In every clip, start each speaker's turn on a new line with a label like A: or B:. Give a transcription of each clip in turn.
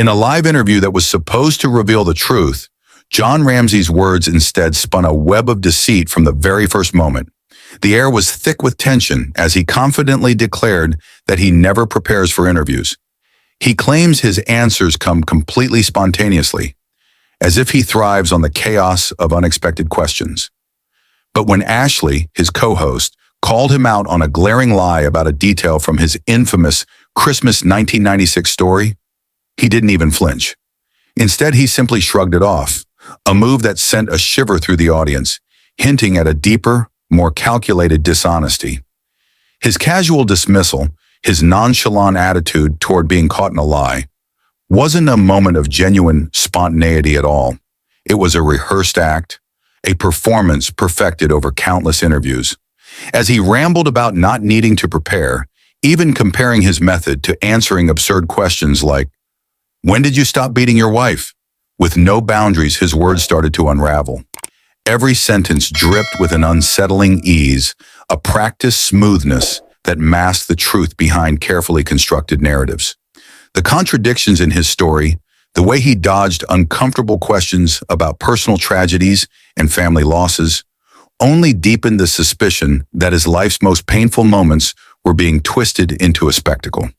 A: In a live interview that was supposed to reveal the truth, Jon Ramsey's words instead spun a web of deceit from the very first moment. The air was thick with tension as he confidently declared that he never prepares for interviews. He claims his answers come completely spontaneously, as if he thrives on the chaos of unexpected questions. But when Ashley, his co-host, called him out on a glaring lie about a detail from his infamous Christmas 1996 story, he didn't even flinch. Instead, he simply shrugged it off, a move that sent a shiver through the audience, hinting at a deeper, more calculated dishonesty. His casual dismissal, his nonchalant attitude toward being caught in a lie, wasn't a moment of genuine spontaneity at all. It was a rehearsed act, a performance perfected over countless interviews. As he rambled about not needing to prepare, even comparing his method to answering absurd questions like, "When did you stop beating your wife?" With no boundaries, his words started to unravel. Every sentence dripped with an unsettling ease, a practiced smoothness that masked the truth behind carefully constructed narratives. The contradictions in his story, the way he dodged uncomfortable questions about personal tragedies and family losses, only deepened the suspicion that his life's most painful moments were being twisted into a spectacle.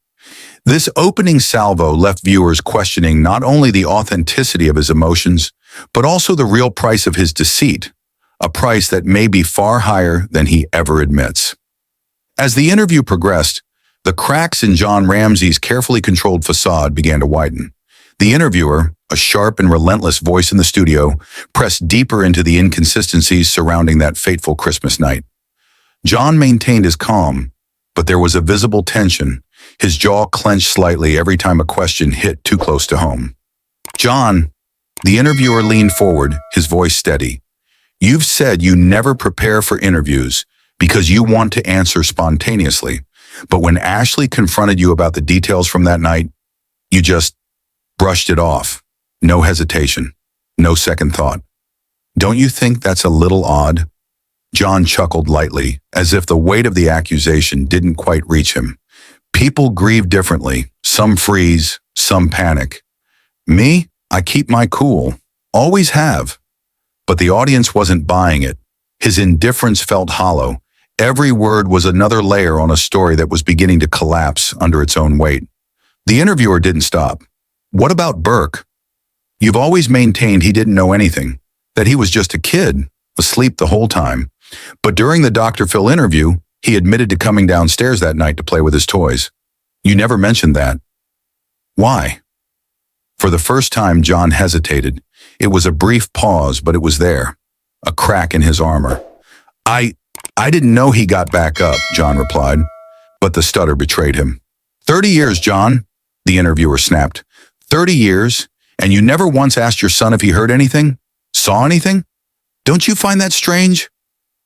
A: This opening salvo left viewers questioning not only the authenticity of his emotions, but also the real price of his deceit, a price that may be far higher than he ever admits. As the interview progressed, the cracks in Jon Ramsey's carefully controlled facade began to widen. The interviewer, a sharp and relentless voice in the studio, pressed deeper into the inconsistencies surrounding that fateful Christmas night. Jon maintained his calm, but there was a visible tension. His jaw clenched slightly every time a question hit too close to home. "Jon," the interviewer leaned forward, his voice steady. "You've said you never prepare for interviews because you want to answer spontaneously. But when Ashley confronted you about the details from that night, you just brushed it off. No hesitation, no second thought. Don't you think that's a little odd?" Jon chuckled lightly, as if the weight of the accusation didn't quite reach him. "People grieve differently. Some freeze, some panic. Me, I keep my cool. Always have." But the audience wasn't buying it. His indifference felt hollow. Every word was another layer on a story that was beginning to collapse under its own weight. The interviewer didn't stop. "What about Burke? You've always maintained he didn't know anything, that he was just a kid, asleep the whole time. But during the Dr. Phil interview, he admitted to coming downstairs that night to play with his toys. You never mentioned that. Why?" For the first time, Jon hesitated. It was a brief pause, but it was there, a crack in his armor. I didn't know he got back up," Jon replied, but the stutter betrayed him. 30 years, Jon," the interviewer snapped. 30 years, and you never once asked your son if he heard anything? Saw anything? Don't you find that strange?"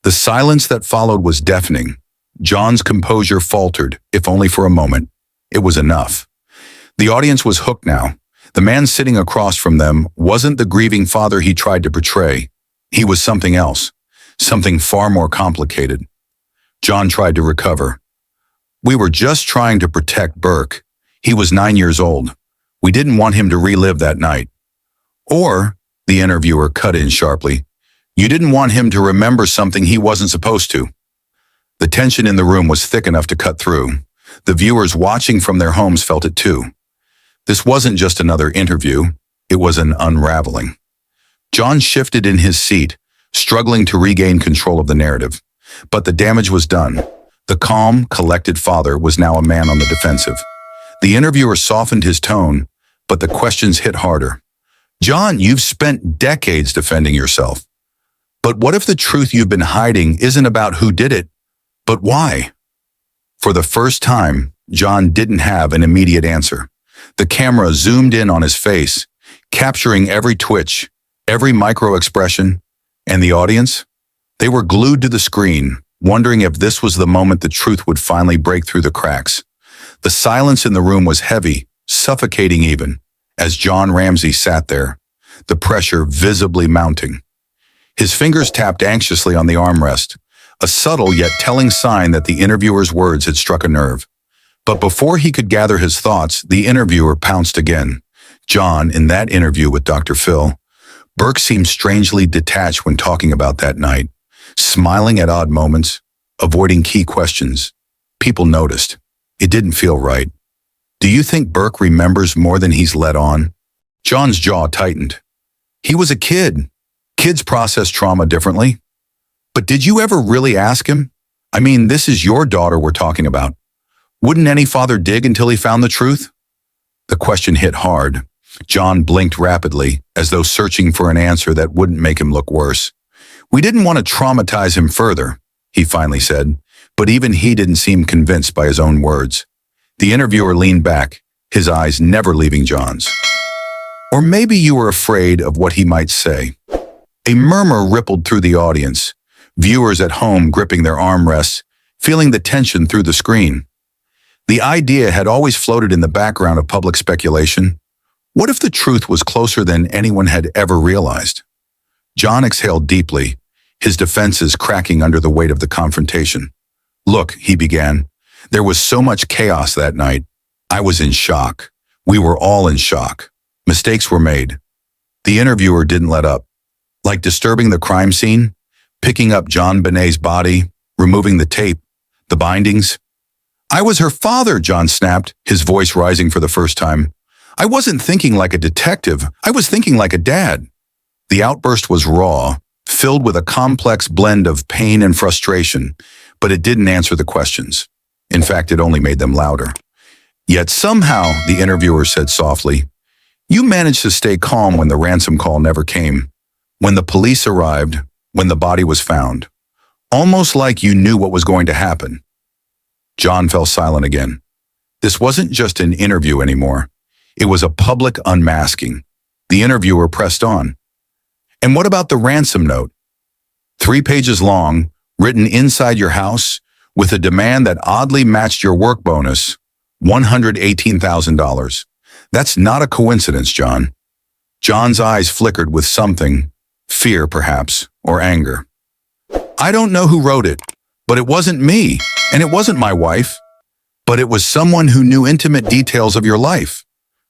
A: The silence that followed was deafening. Jon's composure faltered, if only for a moment. It was enough. The audience was hooked now. The man sitting across from them wasn't the grieving father he tried to portray. He was something else, something far more complicated. Jon tried to recover. "We were just trying to protect Burke. He was 9 years old. We didn't want him to relive that night." "Or," the interviewer cut in sharply, "you didn't want him to remember something he wasn't supposed to." The tension in the room was thick enough to cut through. The viewers watching from their homes felt it too. This wasn't just another interview, it was an unraveling. Jon shifted in his seat, struggling to regain control of the narrative. But the damage was done. The calm, collected father was now a man on the defensive. The interviewer softened his tone, but the questions hit harder. "Jon, you've spent decades defending yourself. But what if the truth you've been hiding isn't about who did it, but why?" For the first time, Jon didn't have an immediate answer. The camera zoomed in on his face, capturing every twitch, every micro-expression, and the audience? They were glued to the screen, wondering if this was the moment the truth would finally break through the cracks. The silence in the room was heavy, suffocating even, as Jon Ramsey sat there, the pressure visibly mounting. His fingers tapped anxiously on the armrest, a subtle yet telling sign that the interviewer's words had struck a nerve. But before he could gather his thoughts, the interviewer pounced again, John, in that interview with Dr. Phil, Burke seemed strangely detached when talking about that night, smiling at odd moments, avoiding key questions. People noticed. It didn't feel right. Do you think Burke remembers more than he's let on? John's jaw tightened. He was a kid. Kids process trauma differently. But did you ever really ask him? I mean, this is your daughter we're talking about. Wouldn't any father dig until he found the truth? The question hit hard. John blinked rapidly, as though searching for an answer that wouldn't make him look worse. We didn't want to traumatize him further, he finally said, but even he didn't seem convinced by his own words. The interviewer leaned back, his eyes never leaving John's. Or maybe you were afraid of what he might say. A murmur rippled through the audience, viewers at home gripping their armrests, feeling the tension through the screen. The idea had always floated in the background of public speculation. What if the truth was closer than anyone had ever realized? John exhaled deeply, his defenses cracking under the weight of the confrontation. Look, he began, there was so much chaos that night. I was in shock. We were all in shock. Mistakes were made. The interviewer didn't let up. Like disturbing the crime scene, picking up JonBenét's body, removing the tape, the bindings. I was her father, John snapped, his voice rising for the first time. I wasn't thinking like a detective. I was thinking like a dad. The outburst was raw, filled with a complex blend of pain and frustration, but it didn't answer the questions. In fact, it only made them louder. Yet somehow, the interviewer said softly, you managed to stay calm when the ransom call never came, when the police arrived, when the body was found. Almost like you knew what was going to happen. John fell silent again. This wasn't just an interview anymore. It was a public unmasking. The interviewer pressed on. And what about the ransom note? 3 pages long, written inside your house, with a demand that oddly matched your work bonus, $118,000. That's not a coincidence, John. John's eyes flickered with something, fear perhaps, or anger. I don't know who wrote it, but it wasn't me, and it wasn't my wife. But it was someone who knew intimate details of your life.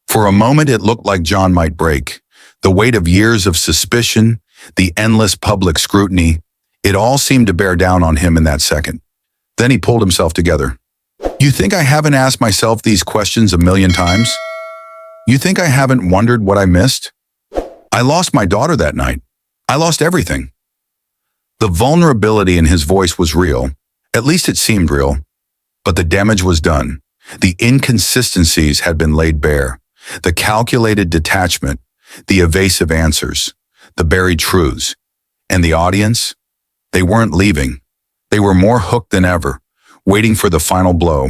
A: For a moment, it looked like John might break. The weight of years of suspicion, the endless public scrutiny, it all seemed to bear down on him in that second. Then he pulled himself together. You think I haven't asked myself these questions a million times? You think I haven't wondered what I missed? I lost my daughter that night. I lost everything. The vulnerability in his voice was real. At least it seemed real. But the damage was done. The inconsistencies had been laid bare. The calculated detachment, the evasive answers, the buried truths. And the audience? They weren't leaving. They were more hooked than ever, waiting for the final blow.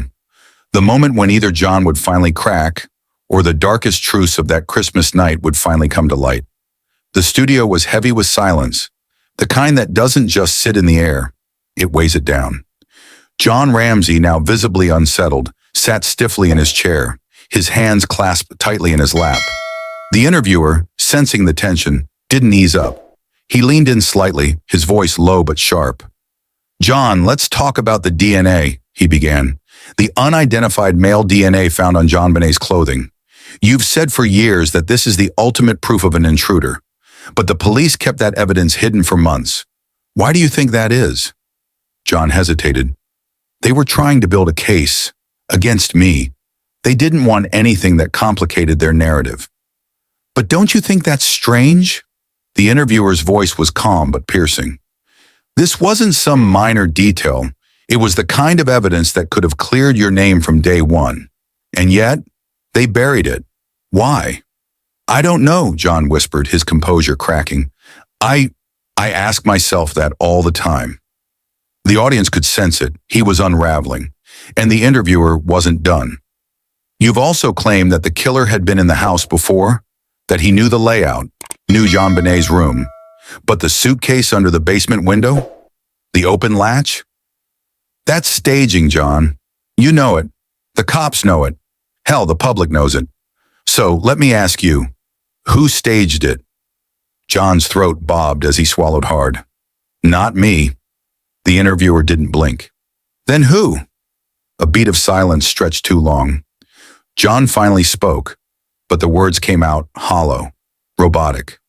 A: The moment when either John would finally crack, or the darkest truths of that Christmas night would finally come to light. The studio was heavy with silence, the kind that doesn't just sit in the air, it weighs it down. John Ramsey, now visibly unsettled, sat stiffly in his chair, his hands clasped tightly in his lap. The interviewer, sensing the tension, didn't ease up. He leaned in slightly, his voice low but sharp. John, let's talk about the DNA, he began. The unidentified male DNA found on JonBenét's clothing. You've said for years that this is the ultimate proof of an intruder, but the police kept that evidence hidden for months. Why do you think that is? John hesitated. They were trying to build a case against me. They didn't want anything that complicated their narrative. But don't you think that's strange? The interviewer's voice was calm but piercing. This wasn't some minor detail. It was the kind of evidence that could have cleared your name from day one. And yet, they buried it. Why? I don't know, John whispered, his composure cracking. I ask myself that all the time. The audience could sense it. He was unraveling. And the interviewer wasn't done. You've also claimed that the killer had been in the house before, that he knew the layout, knew JonBenét's room. But the suitcase under the basement window? The open latch? That's staging, John. You know it. The cops know it. Hell, the public knows it. So let me ask you, who staged it? John's throat bobbed as he swallowed hard. Not me. The interviewer didn't blink. Then who? A beat of silence stretched too long. John finally spoke. but the words came out hollow, robotic.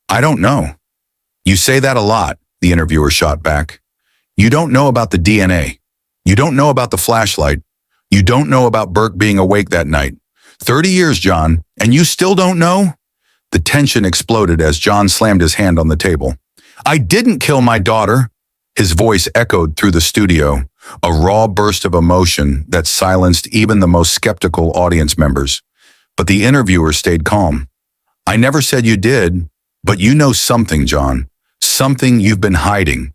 A: I don't know. You say that a lot, the interviewer shot back. You don't know about the DNA. You don't know about the flashlight. You don't know about Burke being awake that night. 30 years, John, and you still don't know? The tension exploded as John slammed his hand on the table. I didn't kill my daughter. His voice echoed through the studio, a raw burst of emotion that silenced even the most skeptical audience members. But the interviewer stayed calm. I never said you did, but you know something, John. Something you've been hiding.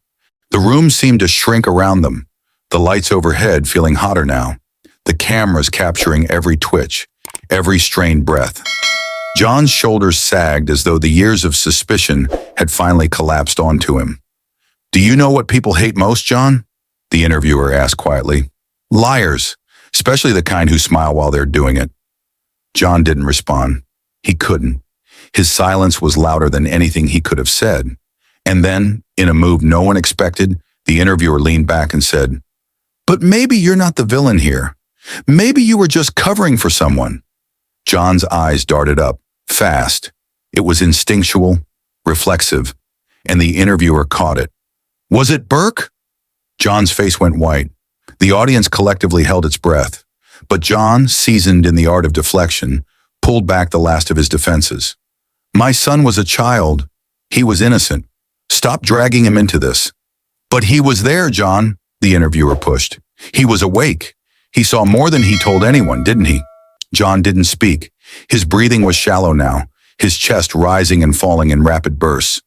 A: The room seemed to shrink around them, the lights overhead feeling hotter now, the cameras capturing every twitch, every strained breath. John's shoulders sagged as though the years of suspicion had finally collapsed onto him. Do you know what people hate most, John? The interviewer asked quietly. Liars, especially the kind who smile while they're doing it. John didn't respond. He couldn't. His silence was louder than anything he could have said. And then, in a move no one expected, the interviewer leaned back and said, But maybe you're not the villain here. Maybe you were just covering for someone. John's eyes darted up, fast. It was instinctual, reflexive, and the interviewer caught it. Was it Burke? John's face went white. The audience collectively held its breath, but John, seasoned in the art of deflection, pulled back the last of his defenses. My son was a child. He was innocent. Stop dragging him into this. But he was there, John, the interviewer pushed. He was awake. He saw more than he told anyone, didn't he? John didn't speak. His breathing was shallow now, his chest rising and falling in rapid bursts.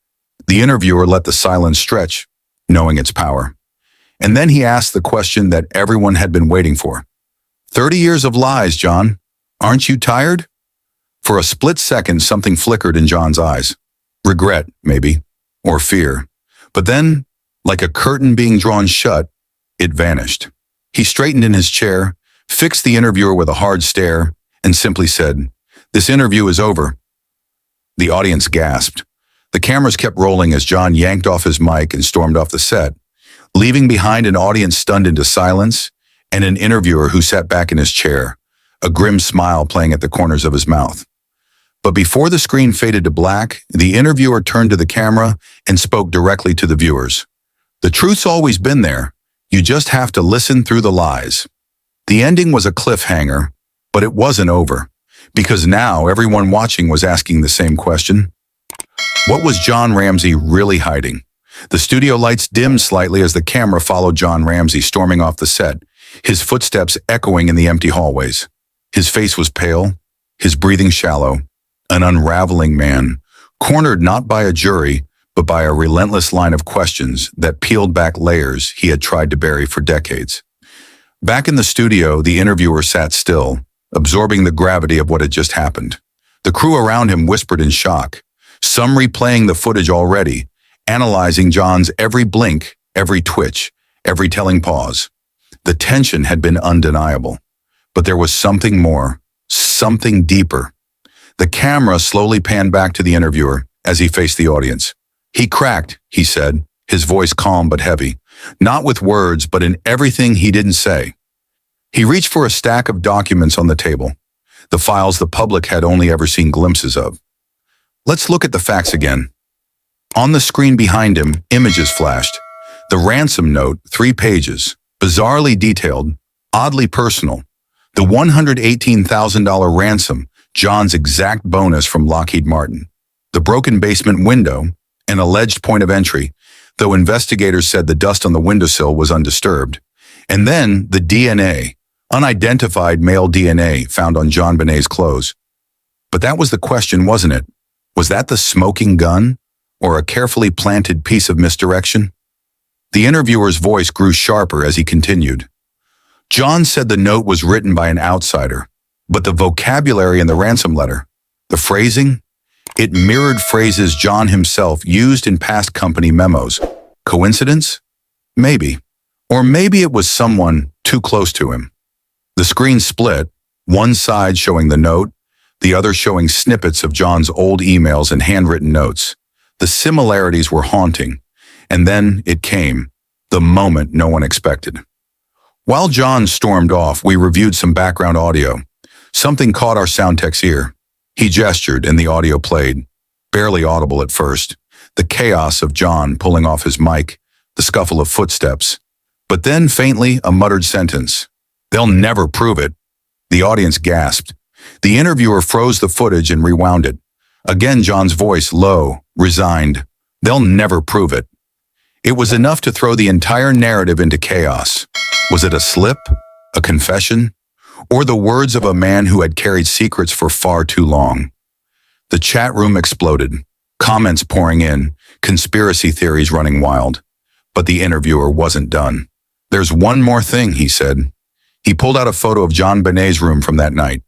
A: The interviewer let the silence stretch, knowing its power. And then he asked the question that everyone had been waiting for. 30 years of lies, John. Aren't you tired? For a split second, something flickered in John's eyes. Regret, maybe, or fear. But then, like a curtain being drawn shut, it vanished. He straightened in his chair, fixed the interviewer with a hard stare, and simply said, This interview is over. The audience gasped. The cameras kept rolling as John yanked off his mic and stormed off the set, leaving behind an audience stunned into silence and an interviewer who sat back in his chair, a grim smile playing at the corners of his mouth. But before the screen faded to black, the interviewer turned to the camera and spoke directly to the viewers. The truth's always been there. You just have to listen through the lies. The ending was a cliffhanger, but it wasn't over, because now everyone watching was asking the same question. What was John Ramsey really hiding? The studio lights dimmed slightly as the camera followed John Ramsey storming off the set, his footsteps echoing in the empty hallways. His face was pale, his breathing shallow, an unraveling man, cornered not by a jury, but by a relentless line of questions that peeled back layers he had tried to bury for decades. Back in the studio, the interviewer sat still, absorbing the gravity of what had just happened. The crew around him whispered in shock, some replaying the footage already, analyzing John's every blink, every twitch, every telling pause. The tension had been undeniable, but there was something more, something deeper. The camera slowly panned back to the interviewer as he faced the audience. He cracked, he said, his voice calm but heavy, not with words, but in everything he didn't say. He reached for a stack of documents on the table, the files the public had only ever seen glimpses of. Let's look at the facts again. On the screen behind him, images flashed. The ransom note, 3 pages, bizarrely detailed, oddly personal. The $118,000 ransom, John's exact bonus from Lockheed Martin. The broken basement window, an alleged point of entry, though investigators said the dust on the windowsill was undisturbed. And then the DNA, unidentified male DNA found on JonBenét's clothes. But that was the question, wasn't it? Was that the smoking gun, or a carefully planted piece of misdirection? The interviewer's voice grew sharper as he continued. John said the note was written by an outsider, but the vocabulary in the ransom letter, the phrasing, it mirrored phrases John himself used in past company memos. Coincidence? Maybe. Or maybe it was someone too close to him. The screen split, one side showing the note, the other showing snippets of John's old emails and handwritten notes. The similarities were haunting. And then it came, the moment no one expected. While John stormed off, we reviewed some background audio. Something caught our sound tech's ear. He gestured and the audio played, barely audible at first. The chaos of John pulling off his mic, the scuffle of footsteps. But then, faintly, a muttered sentence. "They'll never prove it." The audience gasped. The interviewer froze the footage and rewound it. Again, John's voice, low, resigned. "They'll never prove it." It was enough to throw the entire narrative into chaos. Was it a slip? A confession? Or the words of a man who had carried secrets for far too long? The chat room exploded. Comments pouring in, conspiracy theories running wild. But the interviewer wasn't done. "There's one more thing," he said. He pulled out a photo of JonBenét's room from that night.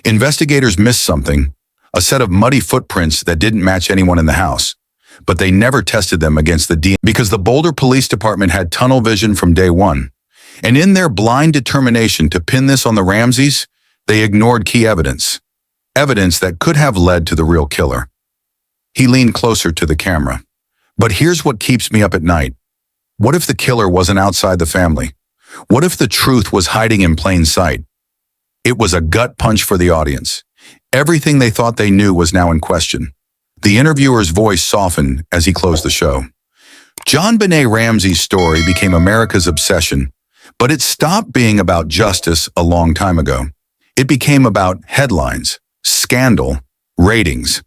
A: Investigators missed something, a set of muddy footprints that didn't match anyone in the house. But they never tested them against the DNA because the Boulder Police Department had tunnel vision from day one. And in their blind determination to pin this on the Ramseys, they ignored key evidence. Evidence that could have led to the real killer. He leaned closer to the camera. "But here's what keeps me up at night. What if the killer wasn't outside the family? What if the truth was hiding in plain sight?" It was a gut punch for the audience. Everything they thought they knew was now in question. The interviewer's voice softened as he closed the show. JonBenét Ramsey's story became America's obsession, but it stopped being about justice a long time ago. It became about headlines, scandal, ratings.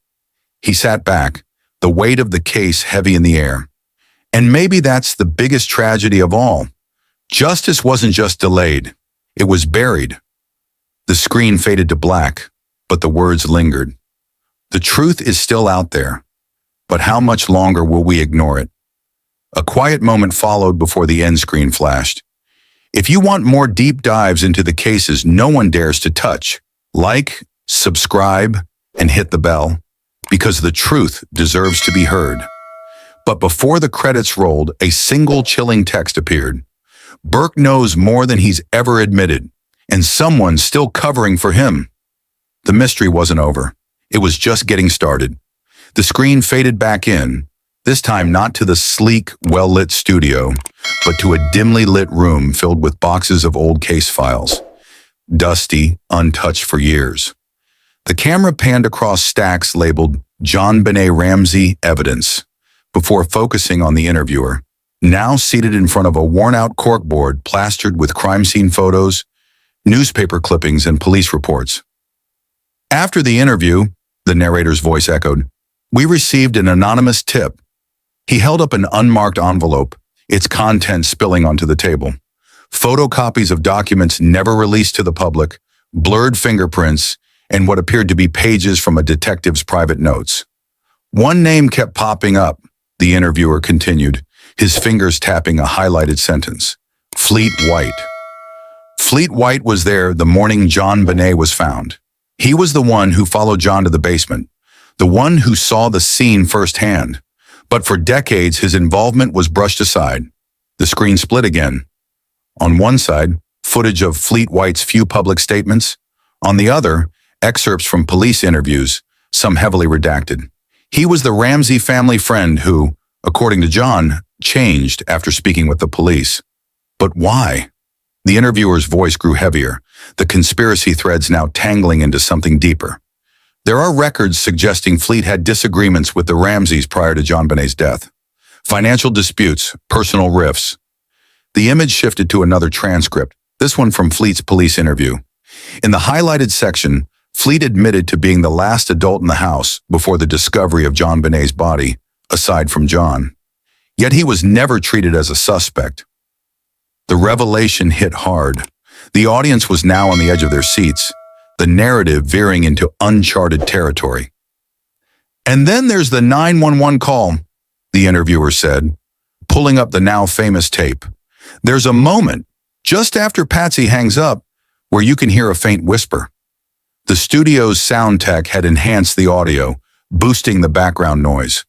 A: He sat back, the weight of the case heavy in the air. And maybe that's the biggest tragedy of all. Justice wasn't just delayed, it was buried. The screen faded to black, but the words lingered. The truth is still out there, but how much longer will we ignore it? A quiet moment followed before the end screen flashed. If you want more deep dives into the cases no one dares to touch, like, subscribe, and hit the bell, because the truth deserves to be heard. But before the credits rolled, a single chilling text appeared. Burke knows more than he's ever admitted, and someone's still covering for him. The mystery wasn't over. It was just getting started. The screen faded back in, this time not to the sleek, well-lit studio, but to a dimly lit room filled with boxes of old case files, dusty, untouched for years. The camera panned across stacks labeled JonBenét Ramsey Evidence, before focusing on the interviewer, now seated in front of a worn-out corkboard plastered with crime scene photos, newspaper clippings, and police reports. "After the interview," the narrator's voice echoed, "we received an anonymous tip." He held up an unmarked envelope, its contents spilling onto the table. Photocopies of documents never released to the public, blurred fingerprints, and what appeared to be pages from a detective's private notes. One name kept popping up, the interviewer continued, his fingers tapping a highlighted sentence. Fleet White. Fleet White was there the morning JonBenét was found. He was the one who followed John to the basement, the one who saw the scene firsthand. But for decades, his involvement was brushed aside. The screen split again. On one side, footage of Fleet White's few public statements. On the other, excerpts from police interviews, some heavily redacted. He was the Ramsey family friend who, according to John, changed after speaking with the police. But why? The interviewer's voice grew heavier, the conspiracy threads now tangling into something deeper. There are records suggesting Fleet had disagreements with the Ramseys prior to JonBenét's death. Financial disputes, personal rifts. The image shifted to another transcript, this one from Fleet's police interview. In the highlighted section, Fleet admitted to being the last adult in the house before the discovery of JonBenét's body, aside from John. Yet he was never treated as a suspect. The revelation hit hard. The audience was now on the edge of their seats, the narrative veering into uncharted territory. "And then there's the 911 call," the interviewer said, pulling up the now famous tape. "There's a moment, just after Patsy hangs up, where you can hear a faint whisper." The studio's sound tech had enhanced the audio, boosting the background noise.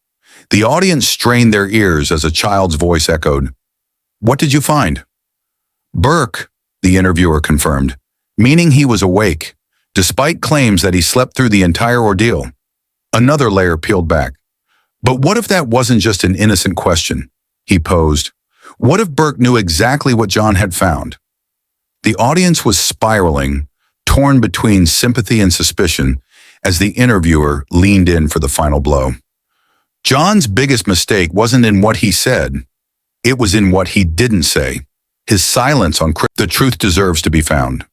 A: The audience strained their ears as a child's voice echoed. "What did you find?" "Burke," the interviewer confirmed, meaning he was awake, despite claims that he slept through the entire ordeal. Another layer peeled back. But what if that wasn't just an innocent question? He posed. What if Burke knew exactly what John had found? The audience was spiraling, torn between sympathy and suspicion, as the interviewer leaned in for the final blow. John's biggest mistake wasn't in what he said. It was in what he didn't say. His silence on the truth deserves to be found.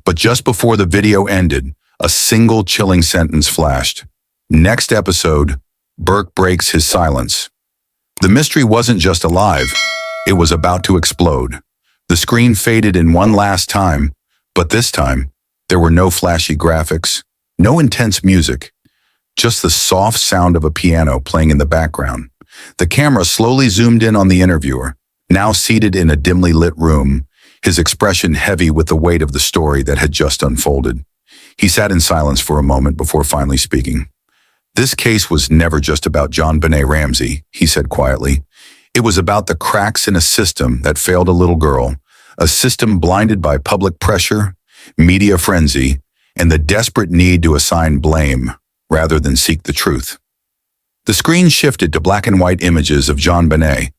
A: But just before the video ended, a single chilling sentence flashed. Next episode, Burke breaks his silence. The mystery wasn't just alive, it was about to explode. The screen faded in one last time, but this time, there were no flashy graphics, no intense music, just the soft sound of a piano playing in the background. The camera slowly zoomed in on the interviewer, now seated in a dimly lit room, his expression heavy with the weight of the story that had just unfolded. He sat in silence for a moment before finally speaking. "This case was never just about JonBenét Ramsey," he said quietly. "It was about the cracks in a system that failed a little girl, a system blinded by public pressure, media frenzy, and the desperate need to assign blame rather than seek the truth." The screen shifted to black and white images of JonBenét,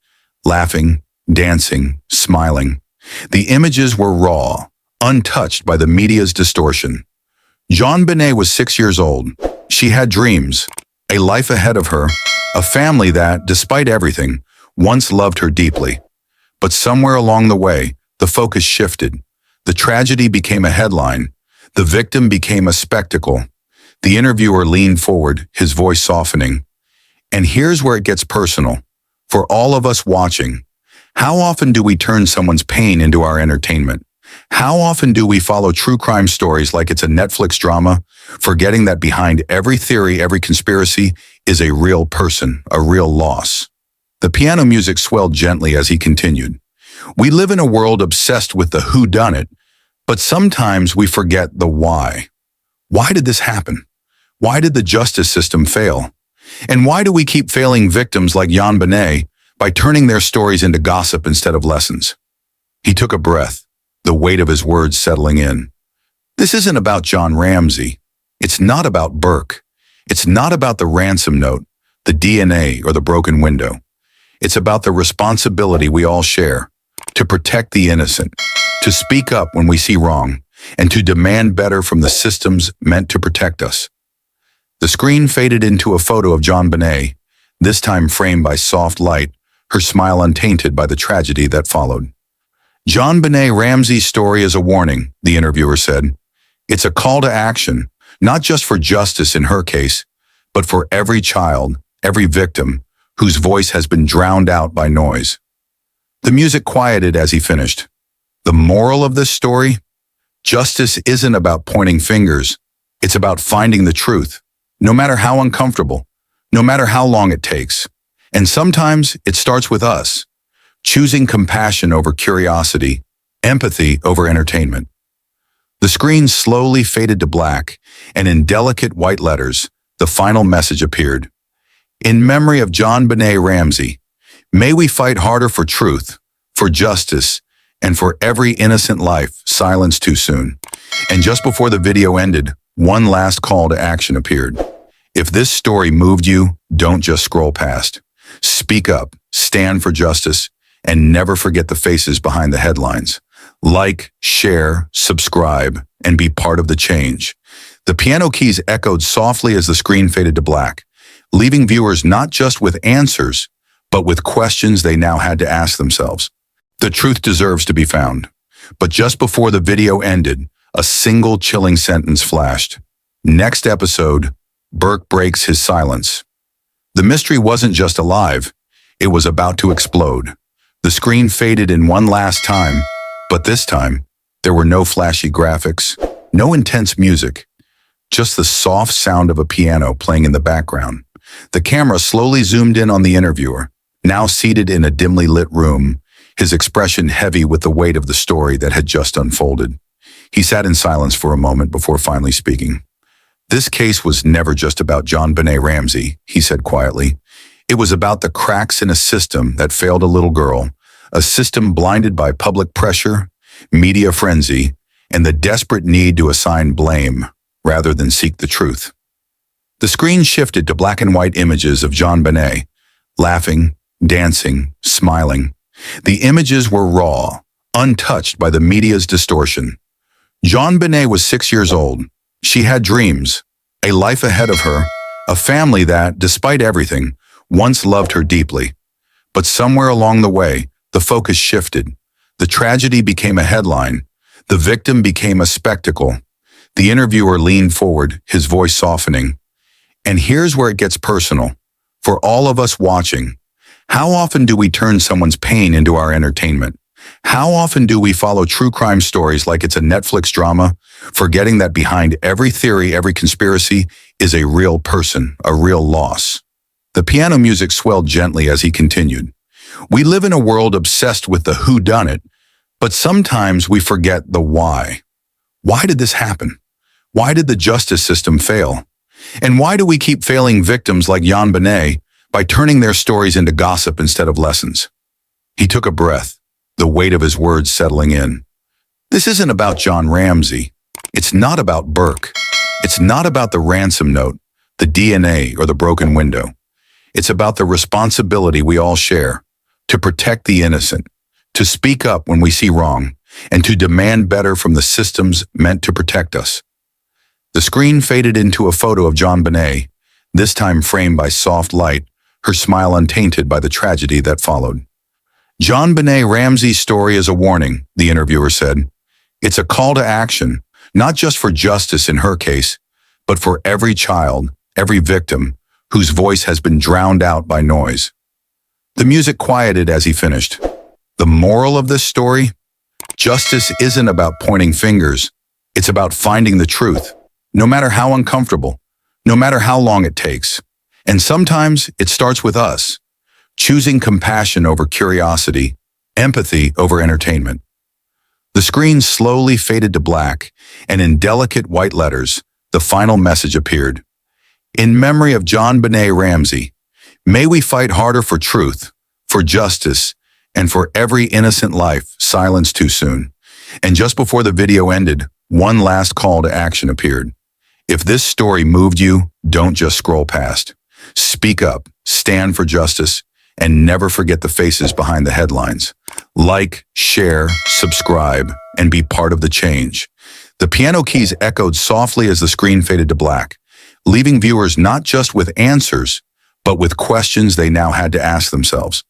A: laughing, dancing, smiling. The images were raw, untouched by the media's distortion. JonBenét was 6 years old. She had dreams, a life ahead of her, a family that, despite everything, once loved her deeply. But somewhere along the way, the focus shifted. The tragedy became a headline. The victim became a spectacle. The interviewer leaned forward, his voice softening. "And here's where it gets personal. For all of us watching, how often do we turn someone's pain into our entertainment? How often do we follow true crime stories like it's a Netflix drama, forgetting that behind every theory, every conspiracy, is a real person, a real loss?" The piano music swelled gently as he continued. "We live in a world obsessed with the whodunit, but sometimes we forget the why. Why did this happen? Why did the justice system fail? And why do we keep failing victims like JonBenét by turning their stories into gossip instead of lessons?" He took a breath, the weight of his words settling in. This isn't about John Ramsey. It's not about Burke. It's not about the ransom note, the DNA, or the broken window. It's about the responsibility we all share to protect the innocent, to speak up when we see wrong, and to demand better from the systems meant to protect us. The screen faded into a photo of JonBenét, this time framed by soft light, her smile untainted by the tragedy that followed. "JonBenét Ramsey's story is a warning," the interviewer said. "It's a call to action, not just for justice in her case, but for every child, every victim, whose voice has been drowned out by noise." The music quieted as he finished. The moral of this story? Justice isn't about pointing fingers. It's about finding the truth, no matter how uncomfortable, no matter how long it takes. And sometimes it starts with us, choosing compassion over curiosity, empathy over entertainment. The screen slowly faded to black, and in delicate white letters, the final message appeared. "In memory of JonBenét Ramsey, may we fight harder for truth, for justice, and for every innocent life silenced too soon." And just before the video ended, one last call to action appeared. If this story moved you, don't just scroll past. Speak up, stand for justice, and never forget the faces behind the headlines. Like, share, subscribe, and be part of the change. The piano keys echoed softly as the screen faded to black, leaving viewers not just with answers, but with questions they now had to ask themselves. The truth deserves to be found. But just before the video ended, a single chilling sentence flashed. Next episode, Burke breaks his silence. The mystery wasn't just alive, it was about to explode. The screen faded in one last time, but this time, there were no flashy graphics, no intense music, just the soft sound of a piano playing in the background. The camera slowly zoomed in on the interviewer, now seated in a dimly lit room, his expression heavy with the weight of the story that had just unfolded. He sat in silence for a moment before finally speaking. "This case was never just about JonBenét Ramsey," he said quietly. "It was about the cracks in a system that failed a little girl, a system blinded by public pressure, media frenzy, and the desperate need to assign blame rather than seek the truth." The screen shifted to black and white images of JonBenét, laughing, dancing, smiling. The images were raw, untouched by the media's distortion. JonBenét was 6 years old. She had dreams, a life ahead of her, a family that, despite everything, once loved her deeply. But somewhere along the way, the focus shifted. The tragedy became a headline. The victim became a spectacle. The interviewer leaned forward, his voice softening. And here's where it gets personal. For all of us watching, how often do we turn someone's pain into our entertainment? How often do we follow true crime stories like it's a Netflix drama, forgetting that behind every theory, every conspiracy is a real person, a real loss? The piano music swelled gently as he continued. We live in a world obsessed with the whodunit, but sometimes we forget the why. Why did this happen? Why did the justice system fail? And why do we keep failing victims like JonBenét by turning their stories into gossip instead of lessons? He took a breath, the weight of his words settling in. This isn't about John Ramsey. It's not about Burke. It's not about the ransom note, the DNA, or the broken window. It's about the responsibility we all share to protect the innocent, to speak up when we see wrong, and to demand better from the systems meant to protect us. The screen faded into a photo of JonBenét, this time framed by soft light, her smile untainted by the tragedy that followed. JonBenét Ramsey's story is a warning, the interviewer said. It's a call to action, not just for justice in her case, but for every child, every victim, whose voice has been drowned out by noise. The music quieted as he finished. The moral of this story? Justice isn't about pointing fingers. It's about finding the truth, no matter how uncomfortable, no matter how long it takes. And sometimes it starts with us, choosing compassion over curiosity, empathy over entertainment. The screen slowly faded to black, and in delicate white letters, the final message appeared. In memory of JonBenét Ramsey, may we fight harder for truth, for justice, and for every innocent life silenced too soon. And just before the video ended, one last call to action appeared. If this story moved you, don't just scroll past. Speak up, stand for justice, and never forget the faces behind the headlines. Like, share, subscribe, and be part of the change. The piano keys echoed softly as the screen faded to black, leaving viewers not just with answers, but with questions they now had to ask themselves.